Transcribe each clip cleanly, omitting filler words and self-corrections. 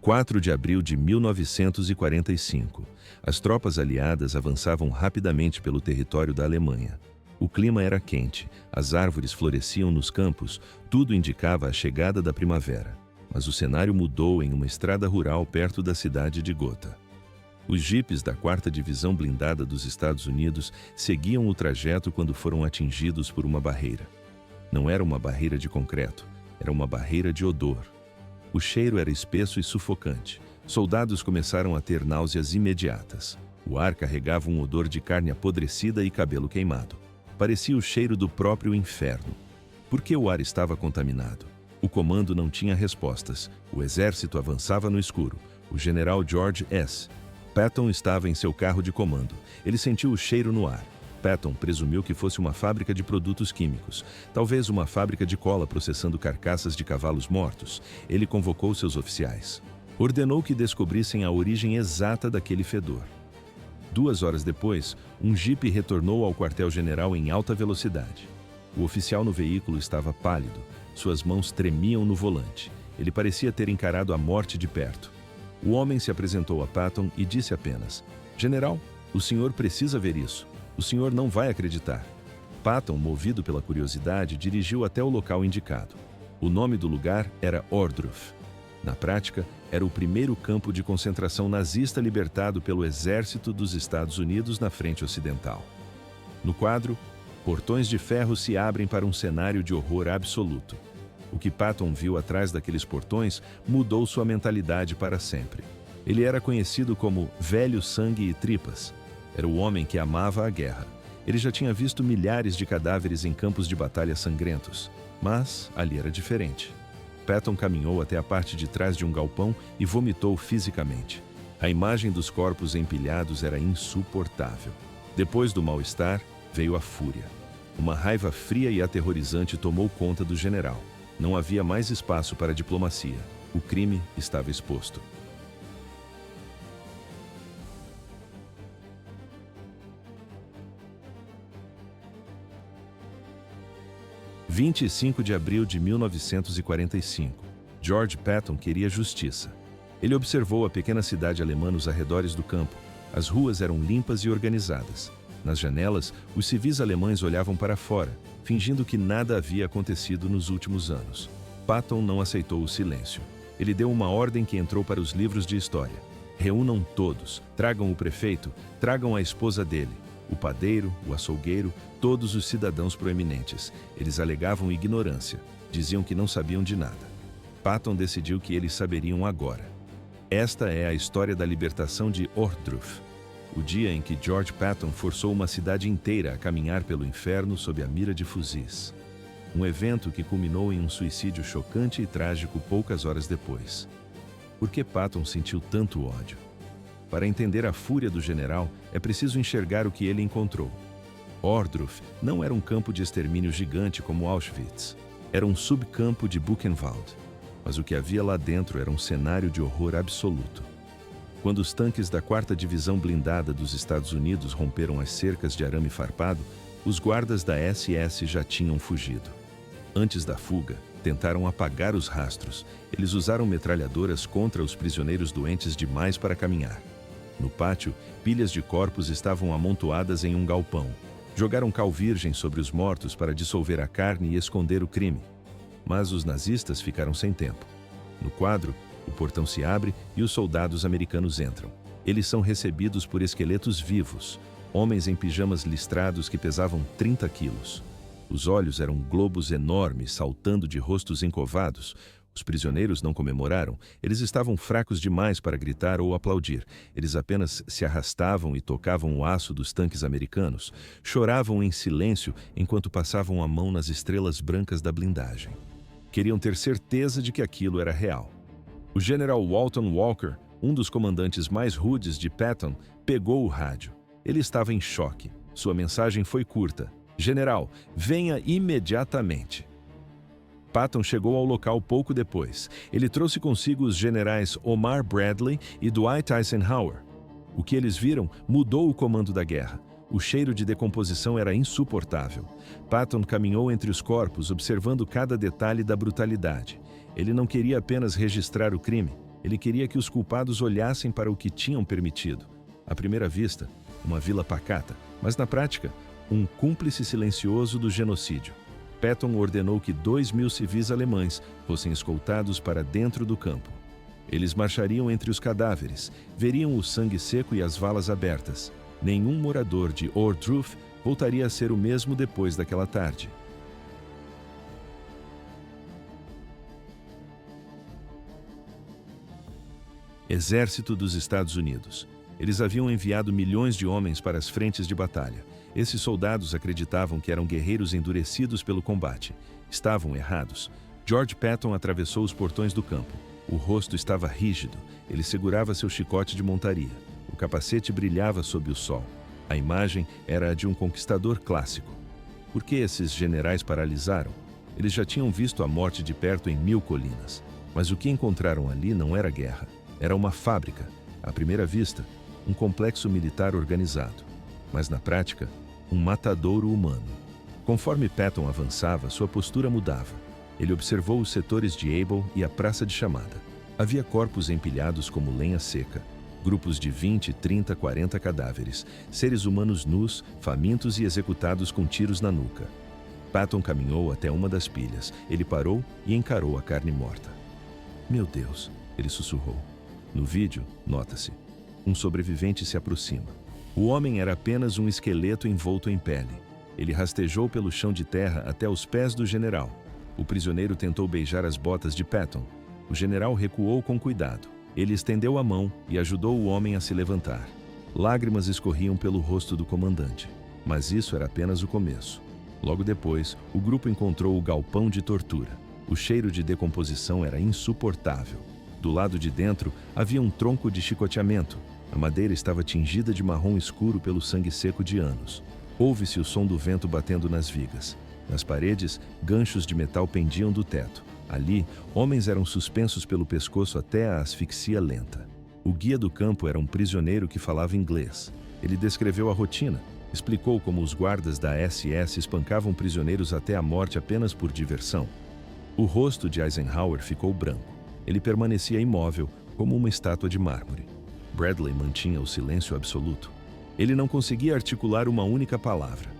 4 de abril de 1945. As tropas aliadas avançavam rapidamente pelo território da Alemanha. O clima era quente, as árvores floresciam nos campos, tudo indicava a chegada da primavera. Mas o cenário mudou em uma estrada rural perto da cidade de Gotha. Os jipes da 4ª Divisão Blindada dos Estados Unidos seguiam o trajeto quando foram atingidos por uma barreira. Não era uma barreira de concreto, era uma barreira de odor. O cheiro era espesso e sufocante. Soldados começaram a ter náuseas imediatas. O ar carregava um odor de carne apodrecida e cabelo queimado. Parecia o cheiro do próprio inferno. Por que o ar estava contaminado? O comando não tinha respostas. O exército avançava no escuro. O general George S. Patton estava em seu carro de comando. Ele sentiu o cheiro no ar. Patton presumiu que fosse uma fábrica de produtos químicos, talvez uma fábrica de cola processando carcaças de cavalos mortos. Ele convocou seus oficiais. Ordenou que descobrissem a origem exata daquele fedor. 2 horas depois, um jipe retornou ao quartel-general em alta velocidade. O oficial no veículo estava pálido, suas mãos tremiam no volante. Ele parecia ter encarado a morte de perto. O homem se apresentou a Patton e disse apenas: "General, o senhor precisa ver isso. O senhor não vai acreditar." Patton, movido pela curiosidade, dirigiu até o local indicado. O nome do lugar era Ohrdruf. Na prática, era o primeiro campo de concentração nazista libertado pelo Exército dos Estados Unidos na frente ocidental. No quadro, portões de ferro se abrem para um cenário de horror absoluto. O que Patton viu atrás daqueles portões mudou sua mentalidade para sempre. Ele era conhecido como Velho Sangue e Tripas. Era o homem que amava a guerra. Ele já tinha visto milhares de cadáveres em campos de batalha sangrentos. Mas ali era diferente. Patton caminhou até a parte de trás de um galpão e vomitou fisicamente. A imagem dos corpos empilhados era insuportável. Depois do mal-estar, veio a fúria. Uma raiva fria e aterrorizante tomou conta do general. Não havia mais espaço para diplomacia. O crime estava exposto. – 25 de abril de 1945. George Patton queria justiça. Ele observou a pequena cidade alemã nos arredores do campo. As ruas eram limpas e organizadas. Nas janelas, os civis alemães olhavam para fora, fingindo que nada havia acontecido nos últimos anos. Patton não aceitou o silêncio. Ele deu uma ordem que entrou para os livros de história. Reúnam todos, tragam o prefeito, tragam a esposa dele, o padeiro, o açougueiro, todos os cidadãos proeminentes. Eles alegavam ignorância, diziam que não sabiam de nada. Patton decidiu que eles saberiam agora. Esta é a história da libertação de Ohrdruf, o dia em que George Patton forçou uma cidade inteira a caminhar pelo inferno sob a mira de fuzis. Um evento que culminou em um suicídio chocante e trágico poucas horas depois. Por que Patton sentiu tanto ódio? Para entender a fúria do general, é preciso enxergar o que ele encontrou. Ohrdruf não era um campo de extermínio gigante como Auschwitz. Era um subcampo de Buchenwald. Mas o que havia lá dentro era um cenário de horror absoluto. Quando os tanques da 4ª Divisão Blindada dos Estados Unidos romperam as cercas de arame farpado, os guardas da SS já tinham fugido. Antes da fuga, tentaram apagar os rastros. Eles usaram metralhadoras contra os prisioneiros doentes demais para caminhar. No pátio, pilhas de corpos estavam amontoadas em um galpão. Jogaram cal virgem sobre os mortos para dissolver a carne e esconder o crime. Mas os nazistas ficaram sem tempo. No quadro, o portão se abre e os soldados americanos entram. Eles são recebidos por esqueletos vivos, homens em pijamas listrados que pesavam 30 quilos. Os olhos eram globos enormes saltando de rostos encovados. Os prisioneiros não comemoraram, eles estavam fracos demais para gritar ou aplaudir. Eles apenas se arrastavam e tocavam o aço dos tanques americanos, choravam em silêncio enquanto passavam a mão nas estrelas brancas da blindagem. Queriam ter certeza de que aquilo era real. O general Walton Walker, um dos comandantes mais rudes de Patton, pegou o rádio. Ele estava em choque. Sua mensagem foi curta: "General, venha imediatamente." Patton chegou ao local pouco depois. Ele trouxe consigo os generais Omar Bradley e Dwight Eisenhower. O que eles viram mudou o comando da guerra. O cheiro de decomposição era insuportável. Patton caminhou entre os corpos, observando cada detalhe da brutalidade. Ele não queria apenas registrar o crime. Ele queria que os culpados olhassem para o que tinham permitido. À primeira vista, uma vila pacata, mas na prática, um cúmplice silencioso do genocídio. Patton ordenou que 2.000 civis alemães fossem escoltados para dentro do campo. Eles marchariam entre os cadáveres, veriam o sangue seco e as valas abertas. Nenhum morador de Ohrdruf voltaria a ser o mesmo depois daquela tarde. Exército dos Estados Unidos. Eles haviam enviado milhões de homens para as frentes de batalha. Esses soldados acreditavam que eram guerreiros endurecidos pelo combate. Estavam errados. George Patton atravessou os portões do campo. O rosto estava rígido. Ele segurava seu chicote de montaria. O capacete brilhava sob o sol. A imagem era a de um conquistador clássico. Por que esses generais paralisaram? Eles já tinham visto a morte de perto em 1000 colinas. Mas o que encontraram ali não era guerra. Era uma fábrica. À primeira vista, um complexo militar organizado. Mas na prática, um matadouro humano. Conforme Patton avançava, sua postura mudava. Ele observou os setores de Able e a praça de chamada. Havia corpos empilhados como lenha seca. Grupos de 20, 30, 40 cadáveres. Seres humanos nus, famintos e executados com tiros na nuca. Patton caminhou até uma das pilhas. Ele parou e encarou a carne morta. "Meu Deus", ele sussurrou. No vídeo, nota-se, um sobrevivente se aproxima. O homem era apenas um esqueleto envolto em pele. Ele rastejou pelo chão de terra até os pés do general. O prisioneiro tentou beijar as botas de Patton. O general recuou com cuidado. Ele estendeu a mão e ajudou o homem a se levantar. Lágrimas escorriam pelo rosto do comandante. Mas isso era apenas o começo. Logo depois, o grupo encontrou o galpão de tortura. O cheiro de decomposição era insuportável. Do lado de dentro, havia um tronco de chicoteamento. A madeira estava tingida de marrom escuro pelo sangue seco de anos. Ouve-se o som do vento batendo nas vigas. Nas paredes, ganchos de metal pendiam do teto. Ali, homens eram suspensos pelo pescoço até a asfixia lenta. O guia do campo era um prisioneiro que falava inglês. Ele descreveu a rotina, explicou como os guardas da SS espancavam prisioneiros até a morte apenas por diversão. O rosto de Eisenhower ficou branco. Ele permanecia imóvel, como uma estátua de mármore. Bradley mantinha o silêncio absoluto. Ele não conseguia articular uma única palavra.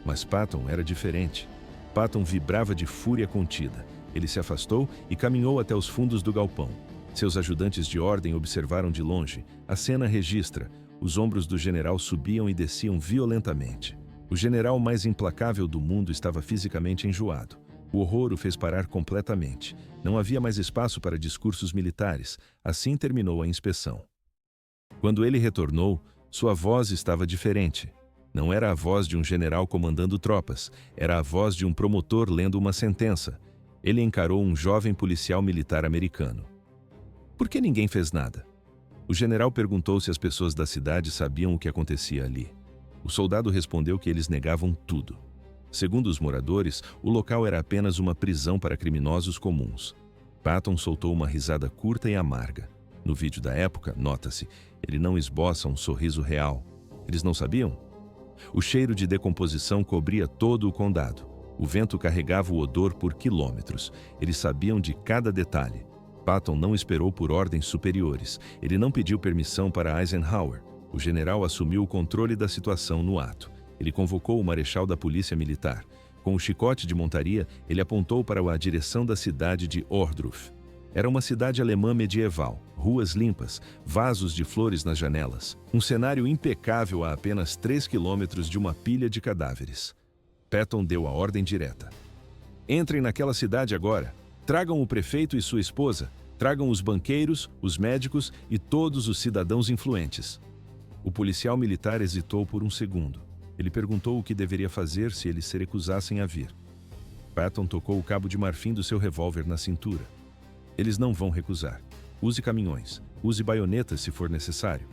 Mas Patton era diferente. Patton vibrava de fúria contida. Ele se afastou e caminhou até os fundos do galpão. Seus ajudantes de ordem observaram de longe. A cena registra. Os ombros do general subiam e desciam violentamente. O general mais implacável do mundo estava fisicamente enjoado. O horror o fez parar completamente. Não havia mais espaço para discursos militares. Assim terminou a inspeção. Quando ele retornou, sua voz estava diferente. Não era a voz de um general comandando tropas. Era a voz de um promotor lendo uma sentença. Ele encarou um jovem policial militar americano. Por que ninguém fez nada? O general perguntou se as pessoas da cidade sabiam o que acontecia ali. O soldado respondeu que eles negavam tudo. Segundo os moradores, o local era apenas uma prisão para criminosos comuns. Patton soltou uma risada curta e amarga. No vídeo da época, nota-se, ele não esboça um sorriso real. Eles não sabiam? O cheiro de decomposição cobria todo o condado. O vento carregava o odor por quilômetros. Eles sabiam de cada detalhe. Patton não esperou por ordens superiores. Ele não pediu permissão para Eisenhower. O general assumiu o controle da situação no ato. Ele convocou o marechal da polícia militar. Com o chicote de montaria, ele apontou para a direção da cidade de Ohrdruf. Era uma cidade alemã medieval, ruas limpas, vasos de flores nas janelas. Um cenário impecável a apenas 3 quilômetros de uma pilha de cadáveres. Patton deu a ordem direta. "Entrem naquela cidade agora. Tragam o prefeito e sua esposa. Tragam os banqueiros, os médicos e todos os cidadãos influentes." O policial militar hesitou por um segundo. Ele perguntou o que deveria fazer se eles se recusassem a vir. Patton tocou o cabo de marfim do seu revólver na cintura. "Eles não vão recusar. Use caminhões, use baionetas se for necessário.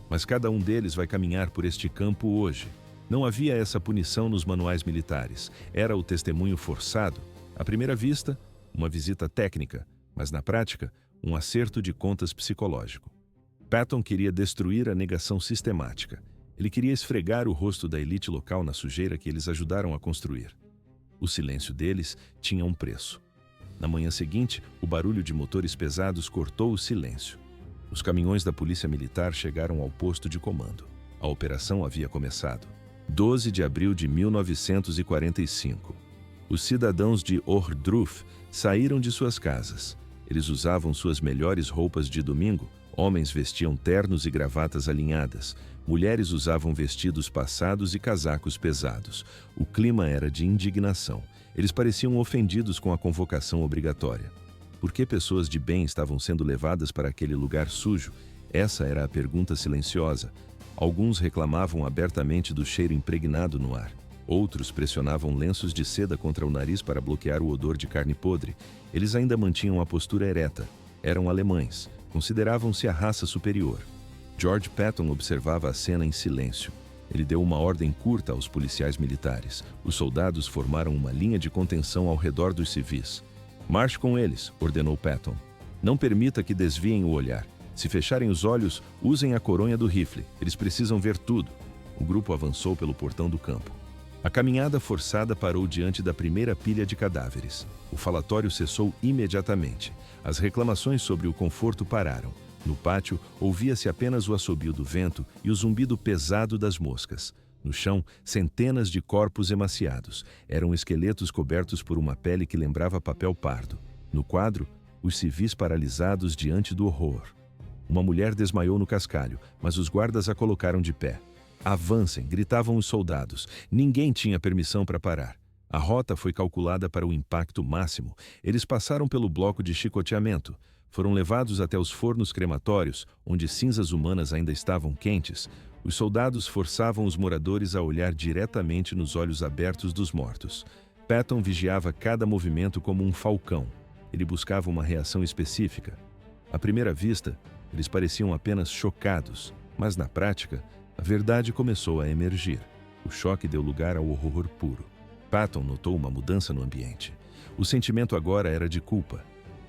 Mas cada um deles vai caminhar por este campo hoje." Não havia essa punição nos manuais militares. Era o testemunho forçado. À primeira vista, uma visita técnica, mas na prática, um acerto de contas psicológico. Patton queria destruir a negação sistemática. Ele queria esfregar o rosto da elite local na sujeira que eles ajudaram a construir. O silêncio deles tinha um preço. Na manhã seguinte, o barulho de motores pesados cortou o silêncio. Os caminhões da polícia militar chegaram ao posto de comando. A operação havia começado. 12 de abril de 1945. Os cidadãos de Ohrdruf saíram de suas casas. Eles usavam suas melhores roupas de domingo. Homens vestiam ternos e gravatas alinhadas. Mulheres usavam vestidos passados e casacos pesados. O clima era de indignação. Eles pareciam ofendidos com a convocação obrigatória. Por que pessoas de bem estavam sendo levadas para aquele lugar sujo? Essa era a pergunta silenciosa. Alguns reclamavam abertamente do cheiro impregnado no ar. Outros pressionavam lenços de seda contra o nariz para bloquear o odor de carne podre. Eles ainda mantinham a postura ereta. Eram alemães. Consideravam-se a raça superior. George Patton observava a cena em silêncio. Ele deu uma ordem curta aos policiais militares. Os soldados formaram uma linha de contenção ao redor dos civis. "Marche com eles", ordenou Patton. "Não permita que desviem o olhar. Se fecharem os olhos, usem a coronha do rifle. Eles precisam ver tudo." O grupo avançou pelo portão do campo. A caminhada forçada parou diante da primeira pilha de cadáveres. O falatório cessou imediatamente. As reclamações sobre o conforto pararam. No pátio, ouvia-se apenas o assobio do vento e o zumbido pesado das moscas. No chão, centenas de corpos emaciados. Eram esqueletos cobertos por uma pele que lembrava papel pardo. No quadro, os civis paralisados diante do horror. Uma mulher desmaiou no cascalho, mas os guardas a colocaram de pé. "Avancem", gritavam os soldados. Ninguém tinha permissão para parar. A rota foi calculada para o impacto máximo. Eles passaram pelo bloco de chicoteamento. Foram levados até os fornos crematórios, onde cinzas humanas ainda estavam quentes. Os soldados forçavam os moradores a olhar diretamente nos olhos abertos dos mortos. Patton vigiava cada movimento como um falcão. Ele buscava uma reação específica. À primeira vista, eles pareciam apenas chocados, mas na prática, a verdade começou a emergir. O choque deu lugar ao horror puro. Patton notou uma mudança no ambiente. O sentimento agora era de culpa.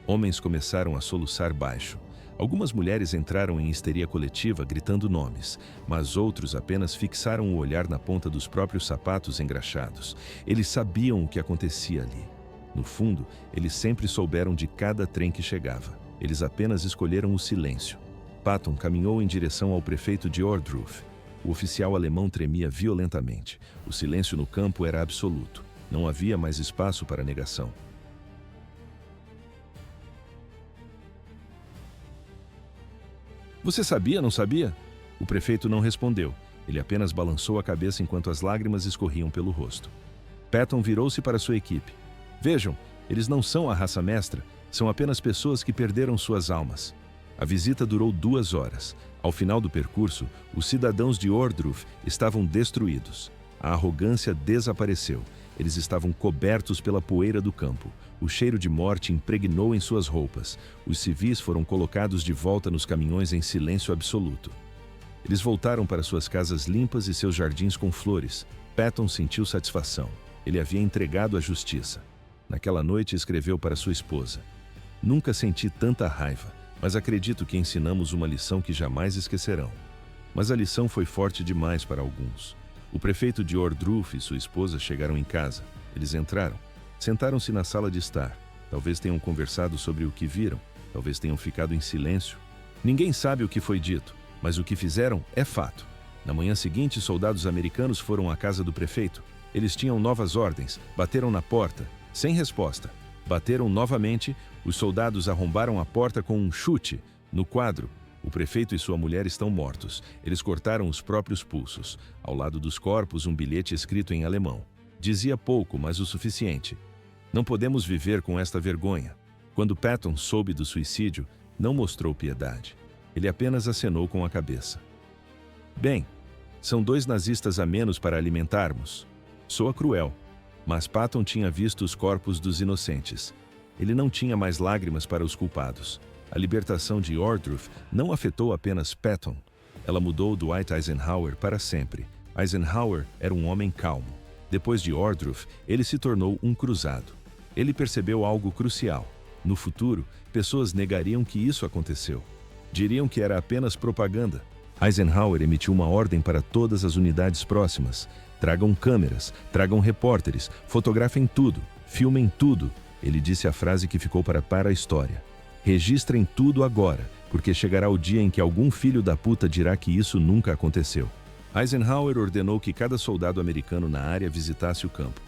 Homens começaram a soluçar baixo. Algumas mulheres entraram em histeria coletiva, gritando nomes, mas outros apenas fixaram o olhar na ponta dos próprios sapatos engraxados. Eles sabiam o que acontecia ali. No fundo, eles sempre souberam de cada trem que chegava. Eles apenas escolheram o silêncio. Patton caminhou em direção ao prefeito de Ohrdruf. O oficial alemão tremia violentamente. O silêncio no campo era absoluto. Não havia mais espaço para negação. "Você sabia, não sabia?" O prefeito não respondeu. Ele apenas balançou a cabeça enquanto as lágrimas escorriam pelo rosto. Patton virou-se para sua equipe. "Vejam, eles não são a raça mestra, são apenas pessoas que perderam suas almas." A visita durou 2 horas. Ao final do percurso, os cidadãos de Ohrdruf estavam destruídos. A arrogância desapareceu. Eles estavam cobertos pela poeira do campo. O cheiro de morte impregnou em suas roupas. Os civis foram colocados de volta nos caminhões em silêncio absoluto. Eles voltaram para suas casas limpas e seus jardins com flores. Patton sentiu satisfação. Ele havia entregado a justiça. Naquela noite escreveu para sua esposa: "Nunca senti tanta raiva, mas acredito que ensinamos uma lição que jamais esquecerão." Mas a lição foi forte demais para alguns. O prefeito de Ohrdruf e sua esposa chegaram em casa. Eles entraram. Sentaram-se na sala de estar. Talvez tenham conversado sobre o que viram. Talvez tenham ficado em silêncio. Ninguém sabe o que foi dito, mas o que fizeram é fato. Na manhã seguinte, soldados americanos foram à casa do prefeito. Eles tinham novas ordens. Bateram na porta, sem resposta. Bateram novamente. Os soldados arrombaram a porta com um chute. No quadro, o prefeito e sua mulher estão mortos. Eles cortaram os próprios pulsos. Ao lado dos corpos, um bilhete escrito em alemão. Dizia pouco, mas o suficiente. "Não podemos viver com esta vergonha." Quando Patton soube do suicídio, não mostrou piedade. Ele apenas acenou com a cabeça. "Bem, são 2 nazistas a menos para alimentarmos." Soa cruel, mas Patton tinha visto os corpos dos inocentes. Ele não tinha mais lágrimas para os culpados. A libertação de Ohrdruf não afetou apenas Patton. Ela mudou Dwight Eisenhower para sempre. Eisenhower era um homem calmo. Depois de Ohrdruf, ele se tornou um cruzado. Ele percebeu algo crucial. No futuro, pessoas negariam que isso aconteceu. Diriam que era apenas propaganda. Eisenhower emitiu uma ordem para todas as unidades próximas. Tragam câmeras, tragam repórteres, fotografem tudo, filmem tudo. Ele disse a frase que ficou para a história. Registrem tudo agora, porque chegará o dia em que algum filho da puta dirá que isso nunca aconteceu. Eisenhower ordenou que cada soldado americano na área visitasse o campo.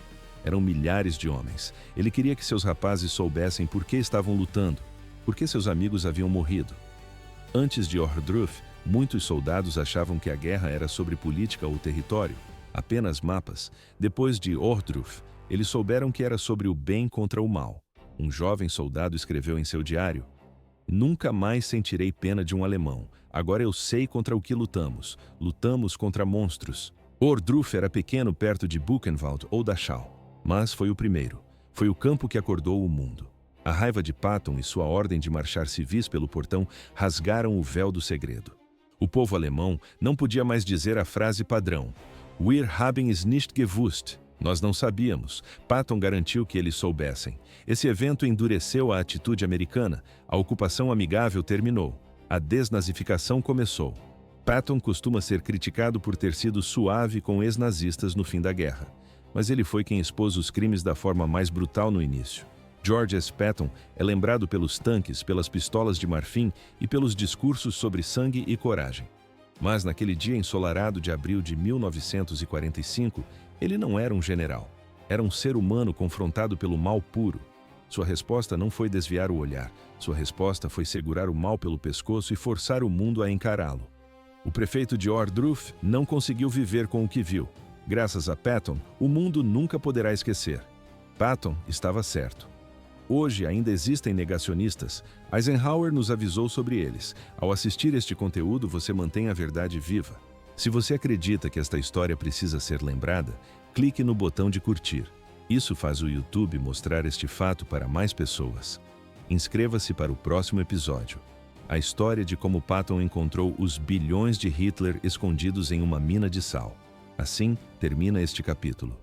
Eram milhares de homens. Ele queria que seus rapazes soubessem por que estavam lutando, por que seus amigos haviam morrido. Antes de Ohrdruf, muitos soldados achavam que a guerra era sobre política ou território, apenas mapas. Depois de Ohrdruf, eles souberam que era sobre o bem contra o mal. Um jovem soldado escreveu em seu diário: "Nunca mais sentirei pena de um alemão. Agora eu sei contra o que lutamos. Lutamos contra monstros." Ohrdruf era pequeno perto de Buchenwald ou Dachau. Mas foi o primeiro. Foi o campo que acordou o mundo. A raiva de Patton e sua ordem de marchar civis pelo portão rasgaram o véu do segredo. O povo alemão não podia mais dizer a frase padrão: "Wir haben es nicht gewusst." Nós não sabíamos. Patton garantiu que eles soubessem. Esse evento endureceu a atitude americana. A ocupação amigável terminou. A desnazificação começou. Patton costuma ser criticado por ter sido suave com ex-nazistas no fim da guerra. Mas ele foi quem expôs os crimes da forma mais brutal no início. George S. Patton é lembrado pelos tanques, pelas pistolas de marfim e pelos discursos sobre sangue e coragem. Mas naquele dia ensolarado de abril de 1945, ele não era um general. Era um ser humano confrontado pelo mal puro. Sua resposta não foi desviar o olhar. Sua resposta foi segurar o mal pelo pescoço e forçar o mundo a encará-lo. O prefeito de Ohrdruf não conseguiu viver com o que viu. Graças a Patton, o mundo nunca poderá esquecer. Patton estava certo. Hoje ainda existem negacionistas. Eisenhower nos avisou sobre eles. Ao assistir este conteúdo, você mantém a verdade viva. Se você acredita que esta história precisa ser lembrada, clique no botão de curtir. Isso faz o YouTube mostrar este fato para mais pessoas. Inscreva-se para o próximo episódio. A história de como Patton encontrou os bilhões de Hitler escondidos em uma mina de sal. Assim termina este capítulo.